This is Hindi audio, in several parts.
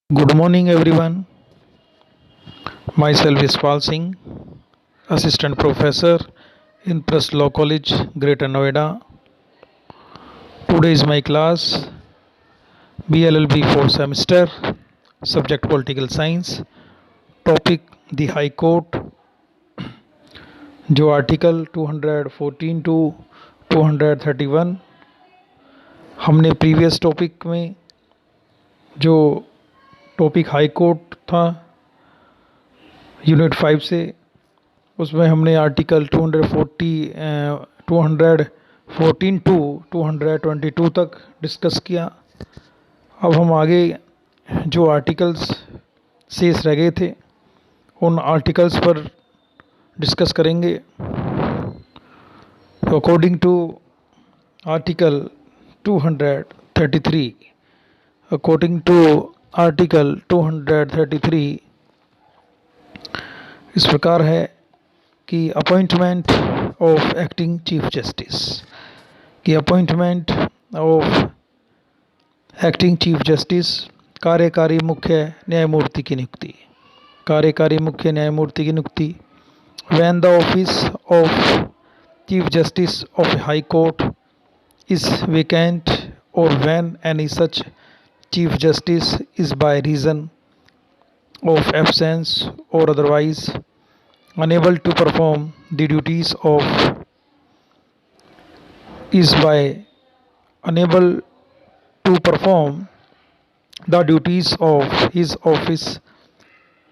Good morning, everyone. Myself is Pal Singh, Assistant Professor in Press Law College, Greater Noida. Today is my class BLLB 4th semester, subject Political Science, topic the High Court, जो आर्टिकल 214 टू 231 हमने प्रीवियस टॉपिक में जो टॉपिक हाई कोर्ट था यूनिट 5 से उसमें हमने आर्टिकल 214 टू 222 तक डिस्कस किया। अब हम आगे जो आर्टिकल्स शेष रह गए थे उन आर्टिकल्स पर डिस्कस करेंगे। तो अकॉर्डिंग टू आर्टिकल 233 इस प्रकार है कि appointment of acting chief justice की appointment of acting chief justice कार्यकारी मुख्य न्यायमूर्ति की नियुक्ति when the office of chief justice of high court is vacant or when any such chief justice is by reason of absence or otherwise unable to perform the duties of is by unable to perform the duties of his office,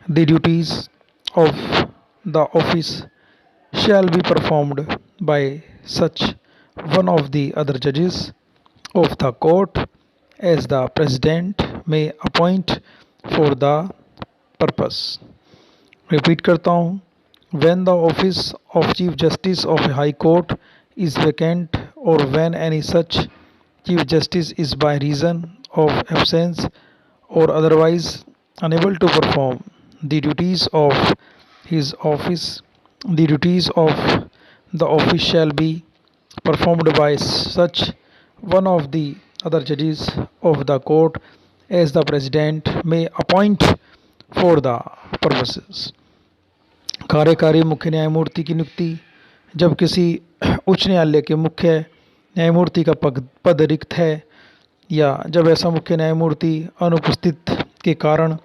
the duties of the office shall be performed by such one of the other judges of the court as the president may appoint for the purpose. Repeat करता हूँ। When the office of chief justice of high court is vacant or when any such chief justice is by reason of absence or otherwise unable to perform the duties of his office, the duties of the office shall be performed by such one of the other जजेस of the court as the president may appoint for the purposes. कार्यकारी मुख्य न्यायमूर्ति की नियुक्ति जब किसी उच्च न्यायालय के मुख्य न्यायमूर्ति का पद रिक्त है या जब ऐसा मुख्य न्यायमूर्ति अनुपस्थित के कारण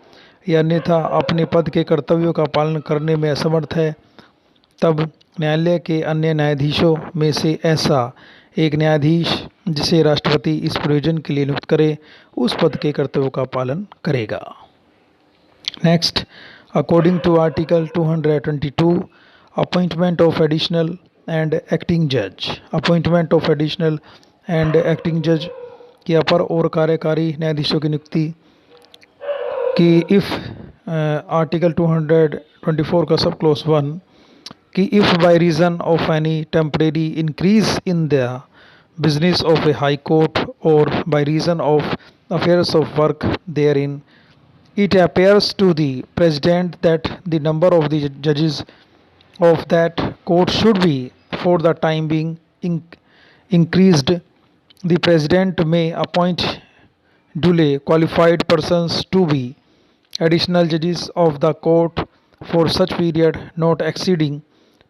या अन्यथा अपने पद के कर्तव्यों का पालन करने में असमर्थ है, तब न्यायालय के अन्य न्यायाधीशों में से ऐसा एक न्यायाधीश जिसे राष्ट्रपति इस प्रयोजन के लिए नियुक्त करे उस पद के कर्तव्यों का पालन करेगा। Next, according to Article 222, appointment of additional and acting judge की अपर और कार्यकारी न्यायाधीशों की नियुक्ति कि इफ़ आर्टिकल 224 का सब क्लोज 1 कि if by reason of any temporary increase in the business of a high court or by reason of arrears of work therein it appears to the president that the number of the judges of that court should be for the time being increased, the president may appoint duly qualified persons to be additional judges of the court for such period not exceeding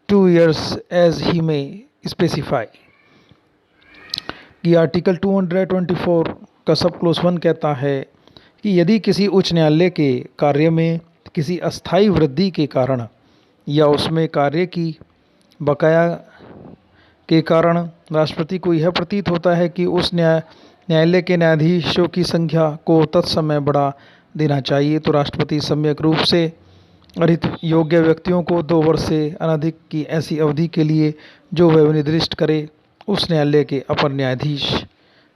2 years as he may specify। कि आर्टिकल 224 का सब क्लोज 1 कहता है कि यदि किसी उच्च न्यायालय के कार्य में किसी अस्थायी वृद्धि के कारण या उसमें कार्य की बकाया के कारण राष्ट्रपति को यह प्रतीत होता है कि उस न्यायालय के न्यायाधीशों की संख्या को तत्समय बढ़ा देना चाहिए, तो राष्ट्रपति सम्यक रूप से अर्हित योग्य व्यक्तियों को 2 वर्ष से अनधिक की ऐसी अवधि के लिए जो वह निर्दिष्ट करे उस न्यायालय के अपर न्यायाधीश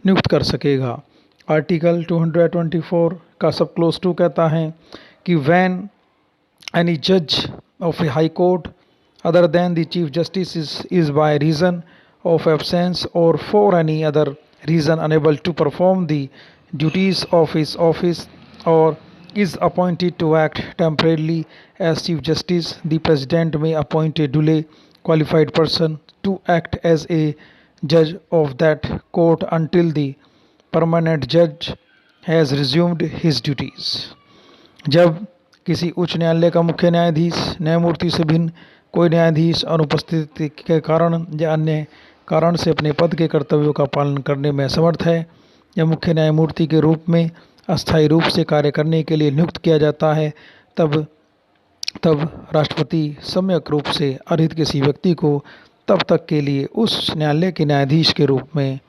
नियुक्त कर सकेगा। आर्टिकल 224 का सब क्लोज 2 कहता है कि व्हेन एनी जज of a high court other than the chief justice is by reason of absence or for any other reason unable to perform the duties of his office or is appointed to act temporarily as chief justice, the president may appoint a duly qualified person to act as a judge of that court until the permanent judge has resumed his duties। जब किसी उच्च न्यायालय का मुख्य न्यायाधीश न्यायमूर्ति से भिन्न कोई न्यायाधीश अनुपस्थिति के कारण या अन्य कारण से अपने पद के कर्तव्यों का पालन करने में असमर्थ है या मुख्य न्यायमूर्ति के रूप में अस्थायी रूप से कार्य करने के लिए नियुक्त किया जाता है, तब तब राष्ट्रपति सम्यक रूप से अर्हित किसी व्यक्ति को तब तक के लिए उस न्यायालय के न्यायाधीश के रूप में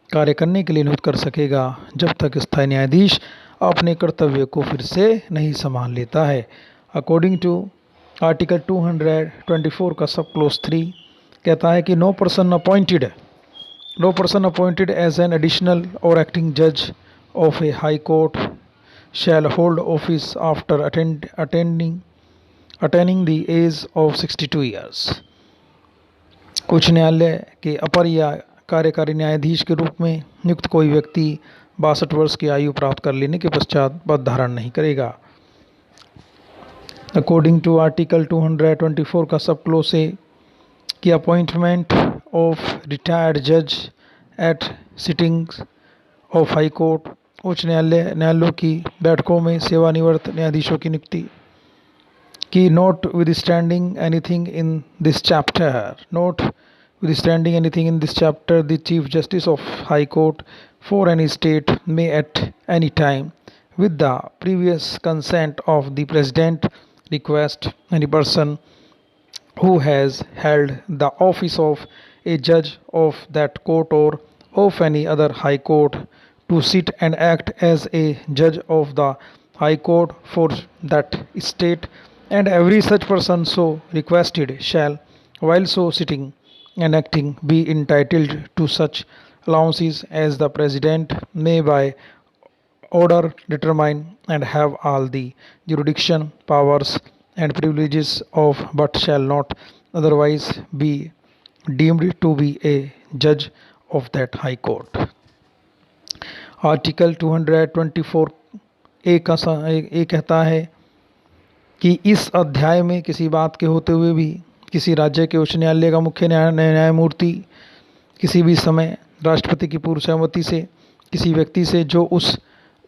कार्य करने के लिए नियुक्त कर सकेगा जब तक स्थायी न्यायाधीश अपने कर्तव्य को फिर से नहीं संभाल लेता है। अकॉर्डिंग टू आर्टिकल 224 का सब क्लोज 3 कहता है कि no person appointed as an additional और एक्टिंग जज of a high court shall hold office after attaining the age of 62 years. उच्च न्यायालय के अपर या कार्यकारी न्यायाधीश के रूप में नियुक्त कोई व्यक्ति 62 वर्ष की आयु प्राप्त कर लेने के पश्चात पद धारण नहीं करेगा। अकॉर्डिंग टू आर्टिकल 224 का सब क्लोज ए कि अपॉइंटमेंट ऑफ रिटायर्ड जज at sittings of high court, उच्च न्यायालयों की बैठकों में सेवानिवृत्त न्यायाधीशों की नियुक्ति कि notwithstanding anything in this chapter, the Chief Justice of High Court for any state may at any time, with the previous consent of the President, request any person who has held the office of a judge of that court or of any other high court to sit and act as a judge of the high court for that state, and every such person so requested shall, while so sitting and acting, be entitled to such allowances as the President may by order determine, and have all the jurisdiction, powers, and privileges of, but shall not otherwise be deemed to be a judge of that high court। Article 224 ए कहता है कि इस अध्याय में किसी बात के होते हुए भी किसी राज्य के उच्च न्यायालय का मुख्य न्यायमूर्ति किसी भी समय राष्ट्रपति की पूर्व सहमति से किसी व्यक्ति से जो उस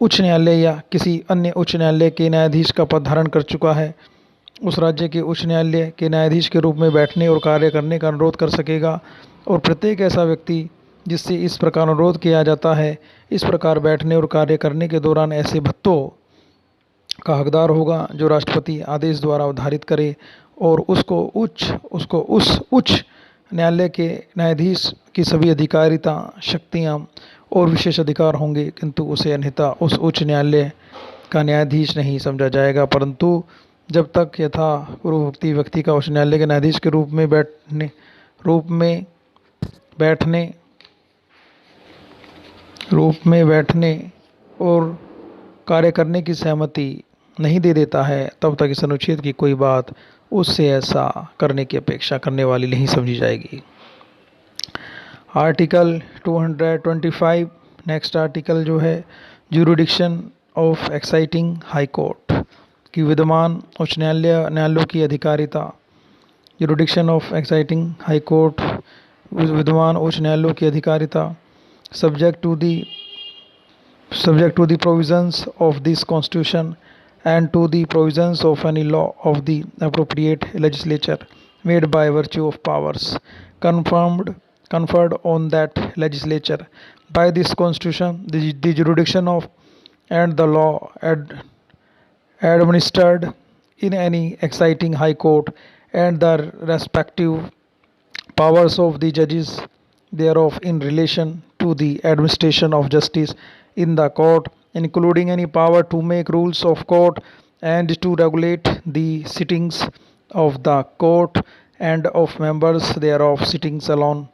उच्च न्यायालय या किसी अन्य उच्च न्यायालय के न्यायाधीश का पद धारण कर चुका है, उस राज्य के उच्च न्यायालय के न्यायाधीश के रूप में बैठने और कार्य करने का अनुरोध कर सकेगा। और प्रत्येक ऐसा व्यक्ति जिससे इस प्रकार अनुरोध किया जाता है, इस प्रकार बैठने और कार्य करने के दौरान ऐसे भत्तों का हकदार होगा जो राष्ट्रपति आदेश द्वारा अवधारित करे, और उसको उस उच्च न्यायालय के न्यायाधीश की सभी अधिकारिता, शक्तियाँ और विशेष अधिकार होंगे, किंतु उसे अन्यथा उस उच्च न्यायालय का न्यायाधीश नहीं समझा जाएगा, परंतु जब तक यथा पूर्वोक्त व्यक्ति का उच्च न्यायालय के न्यायाधीश के रूप में बैठने और कार्य करने की सहमति नहीं दे देता है, तब तक इस अनुच्छेद की कोई बात उससे ऐसा करने की अपेक्षा करने वाली नहीं समझी जाएगी। आर्टिकल 225 नेक्स्ट आर्टिकल जो है jurisdiction of exciting high court की विद्यमान उच्च न्यायालयों की अधिकारिता। Jurisdiction of exciting high court विद्यमान उच्च न्यायालयों की अधिकारिता subject to the provisions of this constitution and to the provisions of any law of the appropriate legislature made by virtue of powers conferred on that legislature by this constitution, the jurisdiction of and the law administered in any exciting high court, and the respective powers of the judges thereof in relation to the administration of justice in the court, including any power to make rules of court and to regulate the sittings of the court and of members thereof sitting alone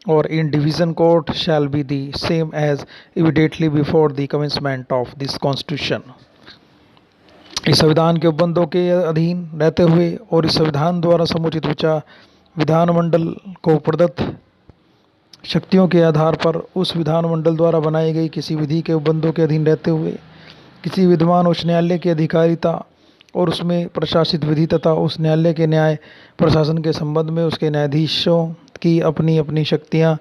or in division court, shall be the same as immediately before the commencement of this constitution। इस संविधान के उपबंधों के अधीन रहते हुए और इस संविधान द्वारा समुचित विधानमंडल को प्रदत्त शक्तियों के आधार पर उस विधानमंडल द्वारा बनाई गई किसी विधि के उपबंधों के अधीन रहते हुए किसी विद्यमान उच्च न्यायालय की अधिकारिता और उसमें प्रशासित विधि तथा उस न्यायालय के न्याय प्रशासन के संबंध में उसके न्यायाधीशों की अपनी अपनी शक्तियाँ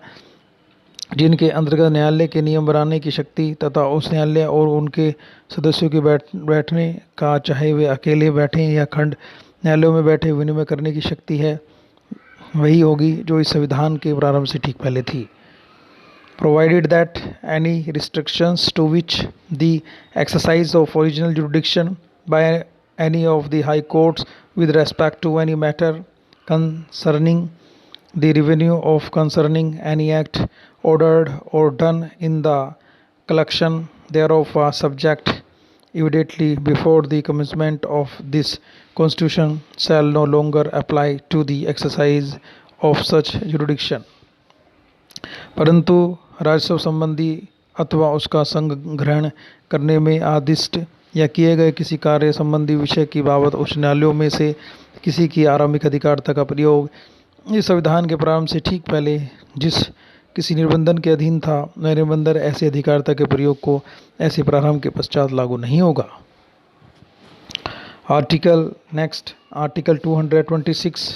जिनके अंतर्गत न्यायालय के नियम बनाने की शक्ति तथा उस न्यायालय और उनके सदस्यों के बैठने का, चाहे वे अकेले बैठें या खंड न्यायालयों में बैठे, विनिमय करने की शक्ति है, वही होगी जो इस संविधान के प्रारंभ से ठीक पहले थी। Provided that any restrictions to which the exercise of original jurisdiction by any of the high courts with respect to any matter concerning the revenue of concerning any act ordered or done in the collection thereof are subject immediately before the commencement of this constitution shall no longer apply to the exercise of such jurisdiction। परंतु राजस्व संबंधी अथवा उसका संग्रहण करने में आदिष्ट या किए गए किसी कार्य संबंधी विषय की बाबत उच्च न्यायालयों में से किसी की आरंभिक अधिकारता का प्रयोग इस संविधान के प्रारंभ से ठीक पहले जिस किसी निबंधन के अधीन था, वह निबंधन ऐसे अधिकारता के प्रयोग को ऐसे प्रारंभ के पश्चात लागू नहीं होगा। Article next, article 226,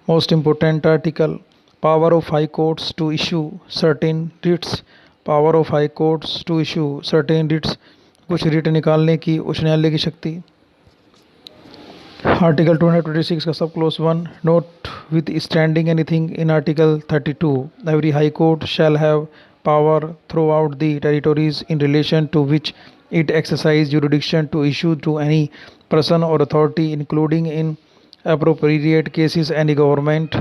most important article, power of high courts to issue certain writs. Power of high courts to issue certain writs, कुछ रिट निकालने की उच्च न्यायालय की शक्ति। आर्टिकल 226 का sub clause 1, notwithstanding anything in article 32, every high court shall have power throughout the territories in relation to which it exercise jurisdiction to issue to any person or authority, including in appropriate cases any government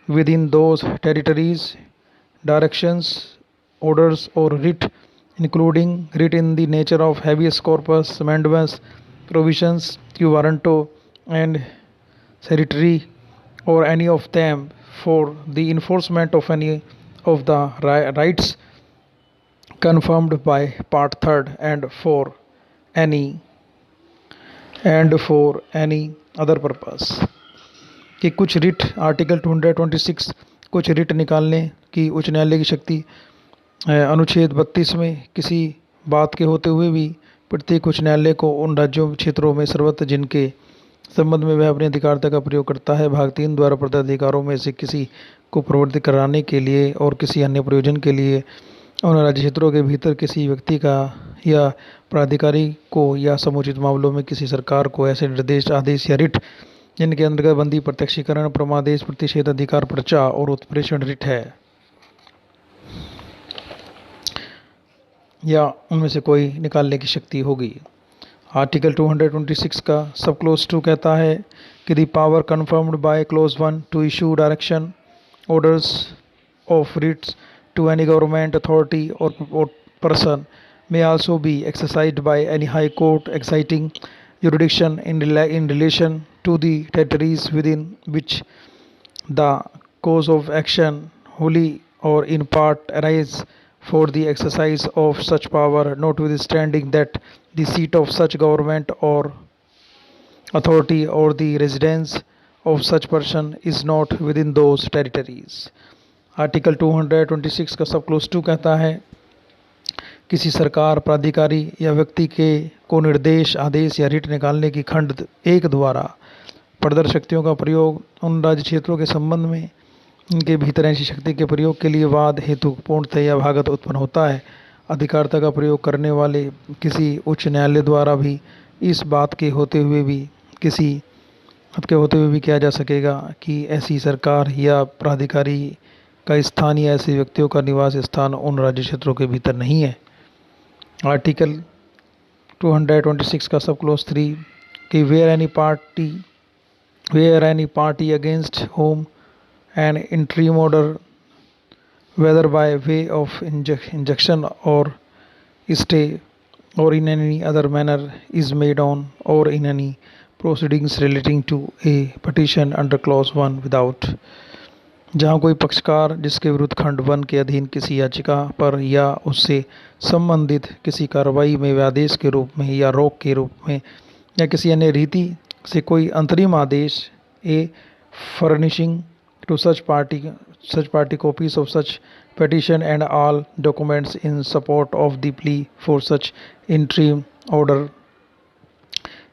within those territories, directions, orders or writ, including writ in the nature of habeas corpus, mandamus, provisions, quo warranto and certiorari, or any of them for the enforcement of any of the rights confirmed by part 3rd and for any other purpose। कि कुछ रिट, आर्टिकल 226 कुछ रिट निकालने की उच्च न्यायालय की शक्ति। अनुच्छेद 32 में किसी बात के होते हुए भी प्रत्येक उच्च न्यायालय को उन राज्यों क्षेत्रों में सर्वत्र जिनके संबंध में वह अपनी अधिकारता का प्रयोग करता है, भाग 3 द्वारा प्रदत्त अधिकारों में से किसी को प्रवर्तित कराने के लिए और किसी अन्य प्रयोजन के लिए उन राज्य क्षेत्रों के भीतर किसी व्यक्ति का या प्राधिकारी को या समुचित मामलों में किसी सरकार को ऐसे निर्देश, आदेश या रिट जिनके अंतर्गत बंदी, प्रत्यक्षीकरण, प्रमादेश, प्रतिषेध, अधिकार पर्चा और उत्प्रेषण रिट है, या उनमें से कोई निकालने की शक्ति होगी। आर्टिकल 226 का सब क्लोज 2 कहता है कि the power conferred by clause 1 to issue direction orders of writs to any government authority or person may also be exercised by any high court exercising jurisdiction in relation to the territories within which the cause of action wholly or in part arise for the exercise of such power, notwithstanding that the seat of such government or authority or the residence of such person is not within those territories। Article 226 का सब क्लोज 2 कहता है किसी सरकार, प्राधिकारी या व्यक्ति के को निर्देश, आदेश या रिट निकालने की खंड 1 द्वारा प्रदत्त शक्तियों का प्रयोग उन राज्य क्षेत्रों के संबंध में इनके भीतर ऐसी शक्ति के प्रयोग के लिए वाद हेतु पूर्णतः या भागत उत्पन्न होता है। अधिकारता का प्रयोग करने वाले किसी उच्च न्यायालय द्वारा भी इस बात के होते हुए भी किया जा सकेगा कि ऐसी सरकार या प्राधिकारी का स्थान या ऐसे व्यक्तियों का निवास स्थान उन राज्य क्षेत्रों के भीतर नहीं है। आर्टिकल 226 का सब क्लोज 3 कि where any party against whom an interim order whether by way of injunction or stay or in any other manner is made on or in any proceedings relating to a petition under clause 1 without, जहाँ कोई पक्षकार जिसके विरुद्ध खंड 1 के अधीन किसी याचिका पर या उससे संबंधित किसी कार्रवाई में आदेश के रूप में या रोक के रूप में या किसी अन्य रीति से कोई अंतरिम आदेश a furnishing to such party copies of such petition and all documents in support of the plea for such interim order,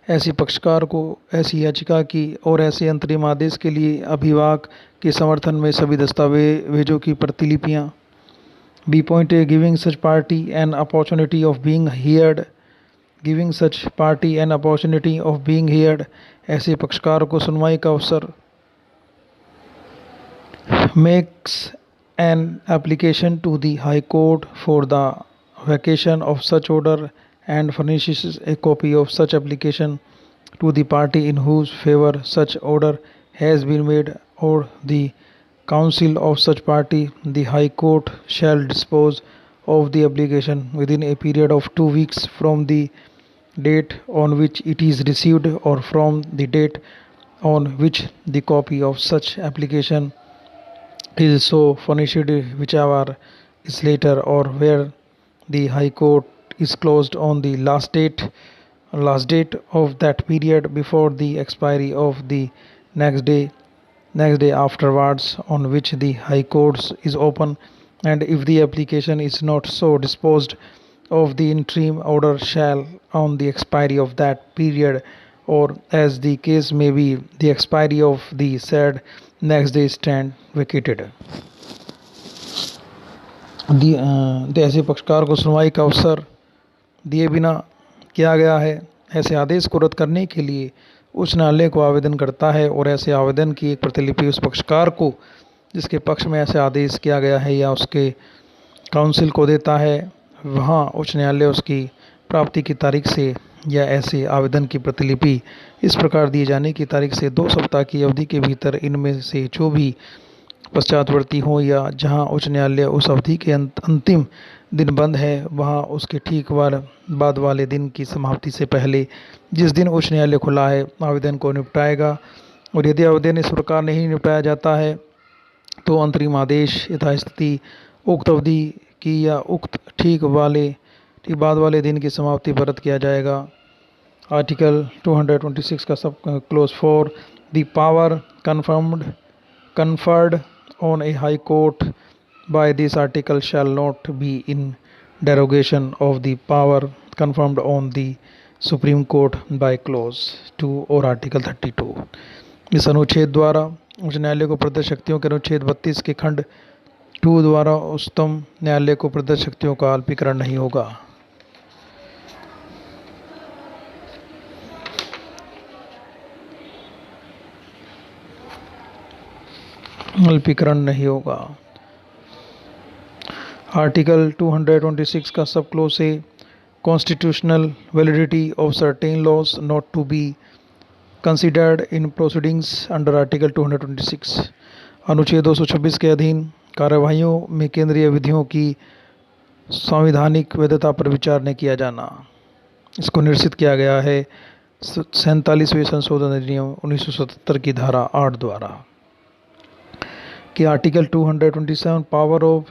ऐसी पक्षकार को ऐसी याचिका की और ऐसे अंतरिम आदेश के लिए अभिभाषक के समर्थन में सभी दस्तावेजों की प्रतिलिपियां B point A, giving such party an opportunity of being heard, giving such party an opportunity of being heard, ऐसे पक्षकार को सुनवाई का अवसर। Makes an application to the high court for the vacation of such order and furnishes a copy of such application to the party in whose favour such order has been made और the council of such party, the High Court shall dispose of the application within a period of 2 weeks from the date on which it is received or from the date on which the copy of such application is so furnished, whichever is later, or where the High Court is closed on the last date of that period before the expiry of the next day afterwards on which the High Court is open, and if the application is not so disposed of, the interim order shall on the expiry of that period, or as the case may be, the expiry of the said next day stand vacated. ऐसे पक्षकार को सुनवाई का अवसर दिए बिना किया गया है, ऐसे आदेश को रद्द करने के लिए उच्च न्यायालय को आवेदन करता है और ऐसे आवेदन की एक प्रतिलिपि उस पक्षकार को जिसके पक्ष में ऐसे आदेश किया गया है या उसके काउंसिल को देता है। वहाँ उच्च न्यायालय उसकी प्राप्ति की तारीख से या ऐसे आवेदन की प्रतिलिपि इस प्रकार दिए जाने की तारीख से 2 सप्ताह की अवधि के भीतर इनमें से जो भी पश्चातवर्ती हो या जहाँ उच्च न्यायालय उस अवधि के अंतिम दिन बंद है, वहाँ उसके ठीक बाद वाले दिन की समाप्ति से पहले जिस दिन उच्च न्यायालय खुला है आवेदन को निपटाएगा। और यदि आवेदन इस प्रकार नहीं निपटाया जाता है तो अंतरिम आदेश यथास्थिति उक्त अवधि की या उक्त ठीक बाद वाले दिन की समाप्ति पर रद्द किया जाएगा। आर्टिकल 226 का sub close 4, the power conferred on a high court by this article shall not be in derogation of the power conferred on the Supreme Court by clause 2 और आर्टिकल 32। इस अनुच्छेद द्वारा उच्च न्यायालय को प्रदत्त शक्तियों के अनुच्छेद 32 के खंड 2 द्वारा उच्चतम न्यायालय को प्रदत्त शक्तियों का अल्पीकरण नहीं होगा। आर्टिकल 226 का सब क्लोज है, constitutional validity of certain laws not to be considered in proceedings under article 226। अनुच्छेद 226 के अधीन कार्यवाहियों में केंद्रीय विधियों की संवैधानिक वैधता पर विचार नहीं किया जाना। इसको निश्चित किया गया है 47वें संशोधन अधिनियम 1977 की धारा 8 द्वारा। कि article 227 power of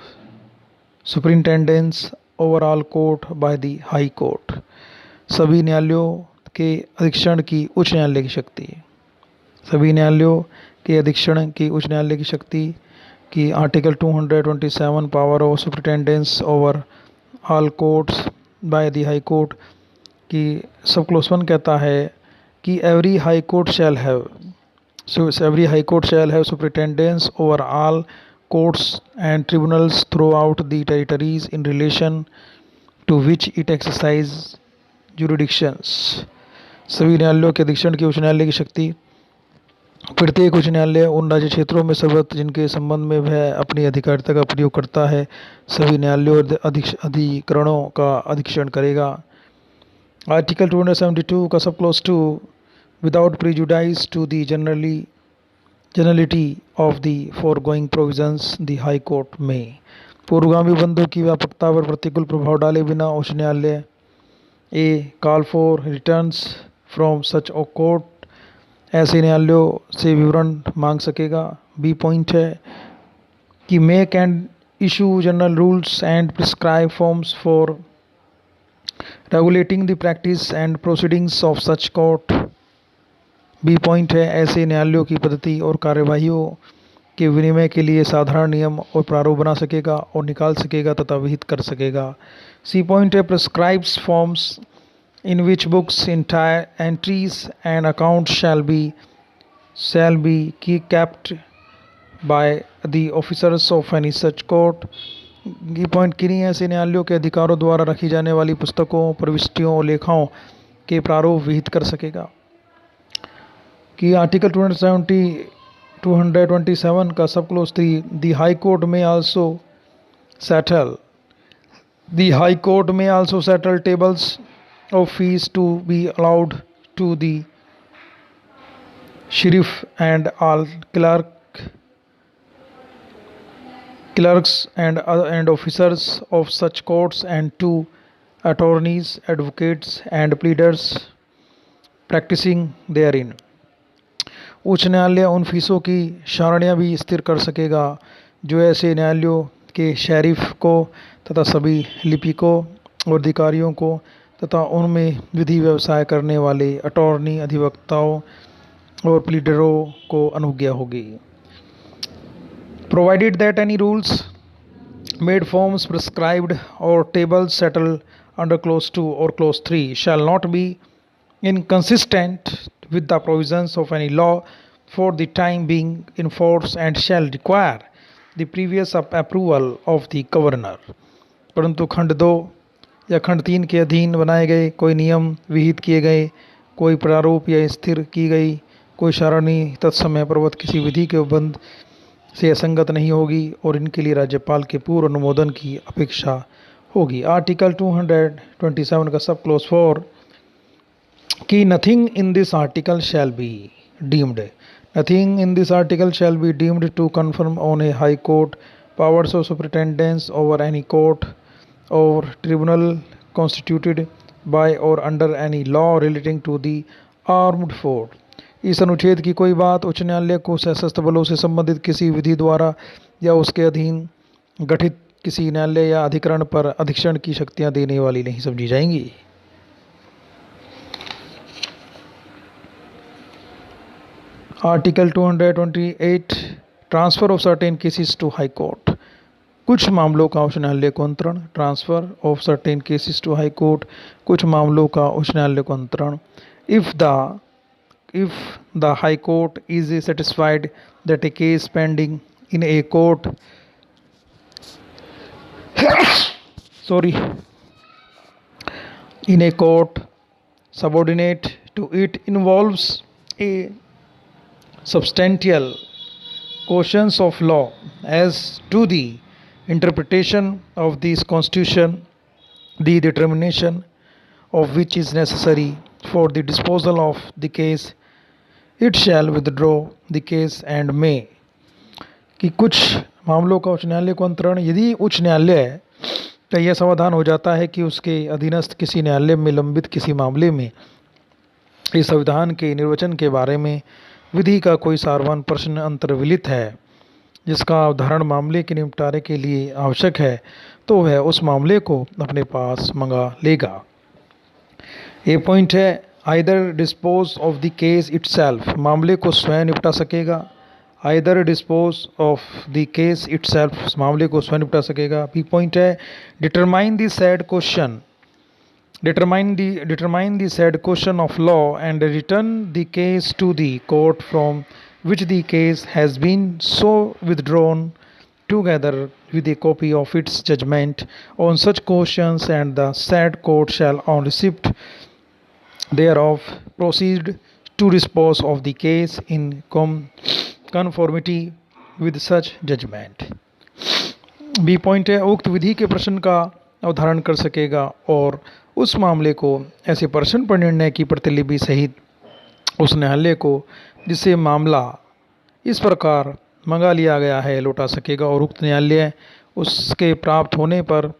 superintendence over all court by the high court, सभी न्यायालयों के अधीक्षण की उच्च न्यायालय की शक्ति, सभी न्यायालयों के अधीक्षण की उच्च न्यायालय की शक्ति। कि article 227 power of superintendence over all courts by the high court की सब क्लोज 1 कहता है कि every high court shall have superintendence over all courts and tribunals throughout the territories in relation to which it exercises jurisdictions। सभी न्यायालयों के अधीक्षण की उच्च न्यायालय की शक्ति, प्रत्येक उच्च न्यायालय उन राज्य क्षेत्रों में सर्वत्र जिनके संबंध में वह अपनी अधिकारिता का प्रयोग करता है सभी न्यायालयों और अधिकरणों का अधीक्षण करेगा। आर्टिकल 272 का sub close 2, without prejudice to the generality of the foregoing provisions, the High Court may, पूर्वगामी बंधों की व्यापकता पर प्रतिकूल प्रभाव डाले बिना उच्च न्यायालय a call for returns from such ओ कोर्ट, ऐसे न्यायालयों से विवरण मांग सकेगा। बी पॉइंट है कि make and issue general rules and prescribe forms for regulating the practice and proceedings of such court. B point है ऐसे न्यायालयों की पद्धति और कार्यवाहियों के विनिमय के लिए साधारण नियम और प्रारूप बना सकेगा और निकाल सकेगा तथा विहित कर सकेगा। सी पॉइंट है prescribes forms in which books entries and account shall be kept by the officers of any such court की पॉइंट किन्हीं ऐसे न्यायालयों के अधिकारों द्वारा रखी जाने वाली पुस्तकों, प्रविष्टियों और लेखाओं के प्रारूप विहित कर सकेगा। कि आर्टिकल 227 का sub clause 3, the high court में also settle The High Court may also settle tables of fees to be allowed to the sheriff and all clerks and officers of such courts and to attorneys, advocates and pleaders practicing therein. उच्च न्यायालय उन फीसों की सारणियाँ भी स्थिर कर सकेगा जो ऐसे न्यायालयों के शेरिफ को तथा सभी लिपिकों और अधिकारियों को तथा उनमें विधि व्यवसाय करने वाले अटॉर्नी, अधिवक्ताओं और प्लीडरों को अनुज्ञा होगी। Provided that any rules made forms prescribed और टेबल्स सेटल्ड अंडर क्लोज 2 और close 3 shall not be inconsistent with the provisions of any law for the time being in force and shall require the previous approval of the governor. परंतु खंड 2 या खंड 3 के अधीन बनाए गए कोई नियम, विहित किए गए कोई प्रारूप या स्थिर की गई कोई सारणी तत्समय पर्वत किसी विधि के उपबंध से असंगत नहीं होगी और इनके लिए राज्यपाल के पूर्व अनुमोदन की अपेक्षा होगी। आर्टिकल 227 का सब क्लोज 4 कि nothing in this article shall be deemed Nothing in this article shall be deemed to confer on a high court powers of superintendence over any court or tribunal constituted by or under any law relating to the armed force. इस अनुच्छेद की कोई बात उच्च न्यायालय को सशस्त्र बलों से संबंधित किसी विधि द्वारा या उसके अधीन गठित किसी न्यायालय या अधिकरण पर अधीक्षण की शक्तियां देने वाली नहीं समझी जाएंगी। Article 228 transfer of certain cases to high court. कुछ मामलों का उच्च न्यायालय को अंतरण। Transfer of certain cases to high court, कुछ मामलों का उच्च न्यायालय को अंतरण। If the high court is satisfied that a case pending in a court in a court subordinate to it involves a substantial questions of law as to the interpretation of this constitution, the determination of which is necessary for the disposal of the case, it shall withdraw the case and may। कि कुछ मामलों का उच्च न्यायालय को अंतरण यदि उच्च न्यायालय का यह समाधान हो जाता है कि उसके अधीनस्थ किसी न्यायालय में लंबित किसी मामले में इस संविधान के निर्वचन के बारे में विधि का कोई सारवान प्रश्न अंतर्विलित है जिसका अवधारण मामले के निपटारे के लिए आवश्यक है तो वह उस मामले को अपने पास मंगा लेगा। ये पॉइंट है either dispose of the case itself, मामले को स्वयं निपटा सकेगा। Either dispose of the case itself, मामले को स्वयं निपटा सकेगा। बी पॉइंट है determine the sad question, determine the said question of law and return the case to the court from which the case has been so withdrawn together with a copy of its judgment on such questions, and the said court shall on receipt thereof proceed to dispose of the case in conformity with such judgment। B point है उक्त विधि के प्रश्न का अवधारण कर सकेगा और उस मामले को ऐसे प्रश्न पर निर्णय की प्रतिलिपि सहित उस न्यायालय को जिससे मामला इस प्रकार मंगा लिया गया है लौटा सकेगा और उक्त न्यायालय उसके प्राप्त होने पर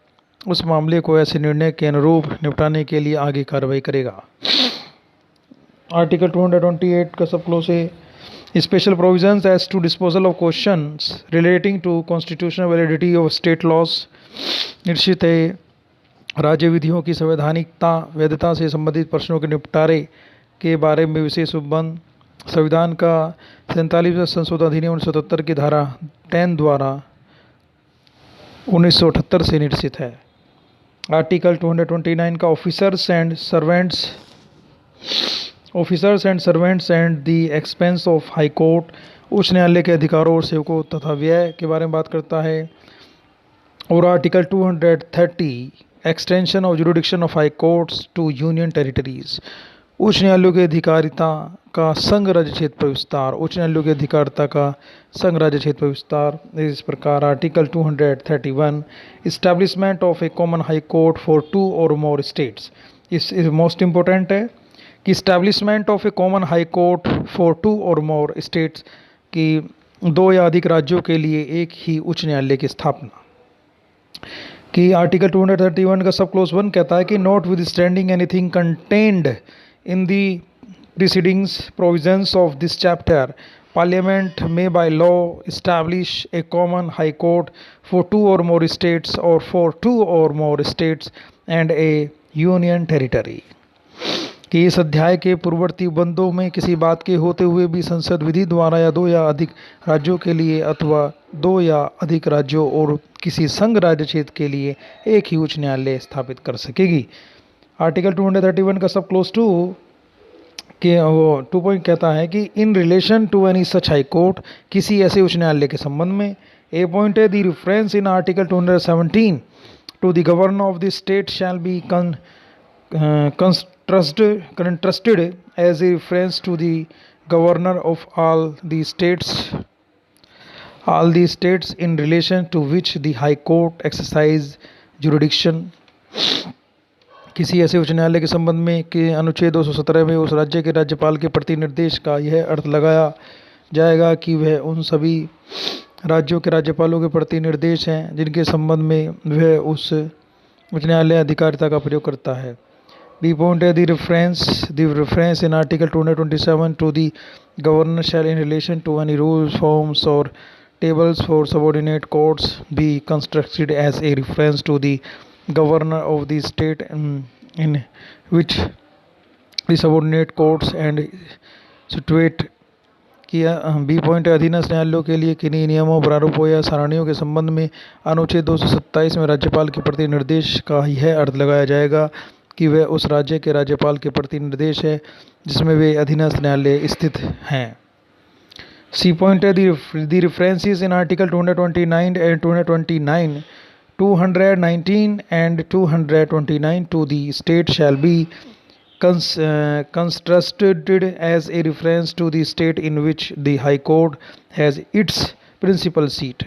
उस मामले को ऐसे निर्णय के अनुरूप निपटाने के लिए आगे कार्रवाई करेगा। आर्टिकल 228 का सब क्लोज है special provisions as to disposal of questions relating to constitutional validity of state laws. निश्चित है राज्य विधियों की संवैधानिकता वैधता से संबंधित प्रश्नों के निपटारे के बारे में विशेष उपबंध संविधान का 47वां संशोधन अधिनियम 1977 की धारा 10 द्वारा 1978 से निर्देशित है। आर्टिकल 229 का officers and servants and the expense of high court, उच्च न्यायालय के अधिकारों और सेवकों तथा व्यय के बारे में बात करता है। और article 230 extension of jurisdiction of high courts to union territories, उच्च न्यायालयों की अधिकारिता का संघ राज्य क्षेत्र पर विस्तार, उच्च न्यायालयों की अधिकारिता का संघ राज्य क्षेत्र पर विस्तार। इस प्रकार article 231 establishment of A common high court for 2 or more states, इस मोस्ट इम्पोर्टेंट है कि establishment of A common high court for 2 or more states, की 2 या अधिक राज्यों के लिए एक ही उच्च न्यायालय की स्थापना। कि आर्टिकल 231 का सब क्लोज 1 कहता है कि notwithstanding anything contained in the preceding provisions of this chapter, parliament may by law establish a common high court for 2 or more states और for 2 or more states and a union territory. कि इस अध्याय के पूर्ववर्ती बंदों में किसी बात के होते हुए भी संसद विधि द्वारा या 2 या अधिक राज्यों के लिए अथवा 2 या अधिक राज्यों और किसी संघ राज्य क्षेत्र के लिए एक ही उच्च न्यायालय स्थापित कर सकेगी। आर्टिकल 231 का सब क्लोज 2 के वो 2 पॉइंट कहता है कि in relation to any such high court, किसी ऐसे उच्च न्यायालय के संबंध में। ए पॉइंट है the reference in article 217 to the governor of the state shall be contrasted as a reference to the governor of all the states in relation to which the high court exercise jurisdiction। किसी ऐसे उच्च न्यायालय के संबंध में कि अनुच्छेद 217 में उस राज्य के राज्यपाल के प्रति निर्देश का यह अर्थ लगाया जाएगा कि वह उन सभी राज्यों के राज्यपालों के प्रति निर्देश हैं जिनके संबंध में वह उस उच्च न्यायालय अधिकारिता का प्रयोग करता है। B point है the reference in Article 227 to the governor shall in relation to any rules, forms or tables for subordinate courts be construed as a reference to the governor of the state in which the subordinate courts and situate। किया बी पॉइंट है अधीनस्थ न्यायालयों के लिए किन्हीं नियमों, प्रारूपों या सारणियों के संबंध में अनुच्छेद 227 में राज्यपाल के प्रति निर्देश का यह अर्थ लगाया जाएगा कि वह उस राज्य के राज्यपाल के प्रति निर्देश है जिसमें वे अधीनस्थ न्यायालय स्थित हैं। सी पॉइंट है the references in article 219 and 219 and 229 to the state shall be construed as a reference to the state in which the High Court has its principal seat।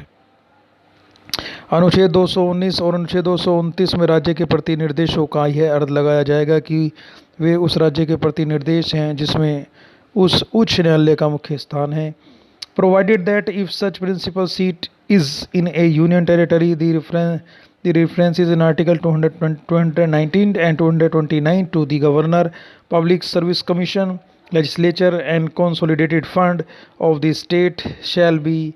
अनुच्छेद 219 और अनुच्छेद 229 में राज्य के प्रति निर्देशों का यह अर्थ लगाया जाएगा कि वे उस राज्य के प्रति निर्देश हैं जिसमें उस उच्च न्यायालय का मुख्य स्थान है। Provided that if such principal seat is in a union territory, the references in Article 219 and 229 to the Governor, Public Service Commission, Legislature and Consolidated Fund of the state shall be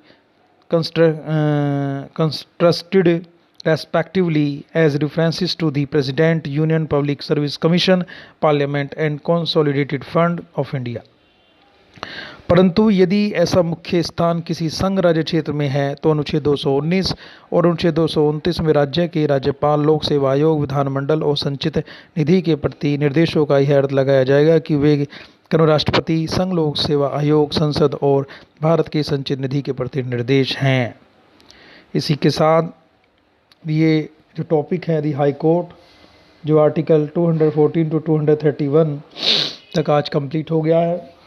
construed respectively as references to the President, Union Public Service Commission, Parliament and Consolidated Fund of India। परंतु यदि ऐसा मुख्य स्थान किसी संघ राज्य क्षेत्र में है तो अनुच्छेद 219 और अनुच्छेद 229 में राज्य के राज्यपाल, लोक सेवा आयोग, विधानमंडल और संचित निधि के प्रति निर्देशों का यह अर्थ लगाया जाएगा कि वे कौन राष्ट्रपति, संघ लोक सेवा आयोग, संसद और भारत के संचित निधि के प्रति निर्देश हैं। इसी के साथ ये जो टॉपिक है दी हाई कोर्ट, जो आर्टिकल 214 टू 231 तक आज कंप्लीट हो गया है।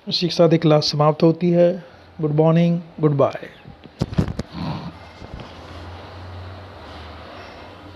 इसी के साथ एक क्लास समाप्त होती है। Good morning, good bye.